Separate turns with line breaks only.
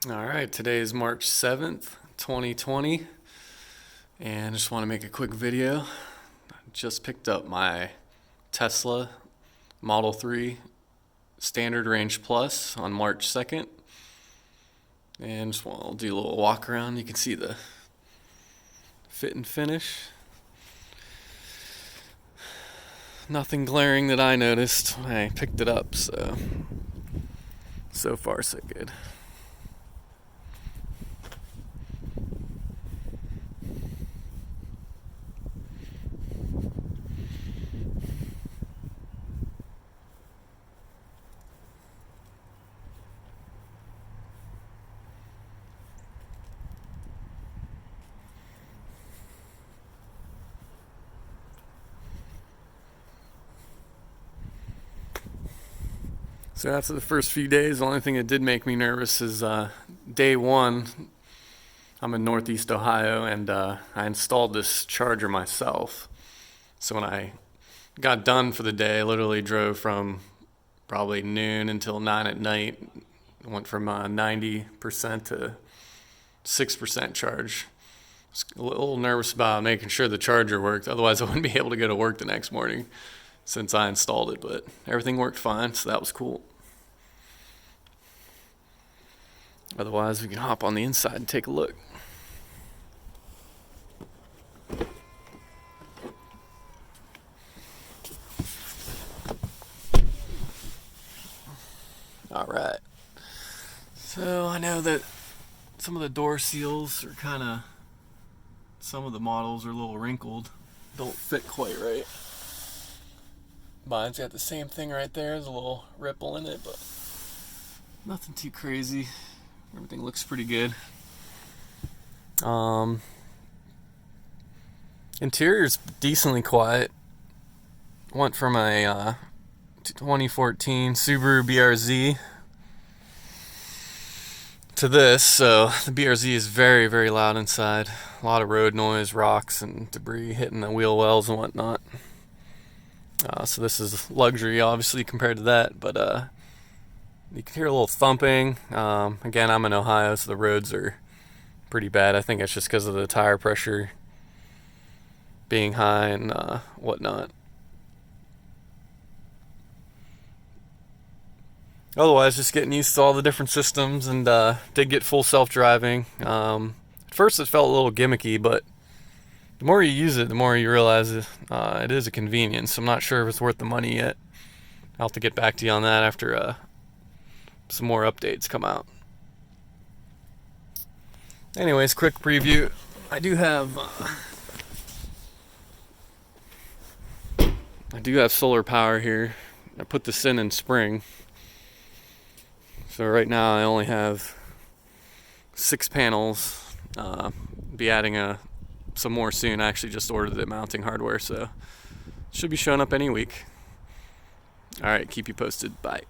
All right, today is March 7th, 2020, and I just want to make a quick video. I just picked up my Tesla Model 3 Standard Range Plus on March 2nd, and just want to do a little walk around. You can see the fit and finish. Nothing glaring that I noticed when I picked it up, so far so good. So after the first few days, the only thing that did make me nervous is day one. I'm in Northeast Ohio, and I installed this charger myself. So when I got done for the day, I literally drove from probably noon until 9 at night. Went from 90% to 6% charge. I was a little nervous about making sure the charger worked. Otherwise, I wouldn't be able to go to work the next morning since I installed it. But everything worked fine, so that was cool. Otherwise, we can hop on the inside and take a look. All right. So I know that some of the door seals are some of the models are a little wrinkled, don't fit quite right. Mine's got the same thing right there. There's a little ripple in it, but nothing too crazy. Everything looks pretty good. Interior's decently quiet. Went from a 2014 Subaru BRZ to this, so the BRZ is very, very loud inside. A lot of road noise, rocks, and debris hitting the wheel wells and whatnot. So this is luxury, obviously, compared to that, but you can hear a little thumping. Again, I'm in Ohio, so the roads are pretty bad. I think it's just because of the tire pressure being high and whatnot. Otherwise, just getting used to all the different systems, and did get full self-driving. At first, it felt a little gimmicky, but the more you use it, the more you realize it is a convenience. I'm not sure if it's worth the money yet. I'll have to get back to you on that after some more updates come out. Anyways, quick preview. I do have solar power here. I put this in spring. So right now I only have 6 panels. Be adding some more soon. I actually just ordered the mounting hardware, so should be showing up any week. All right, keep you posted. Bye.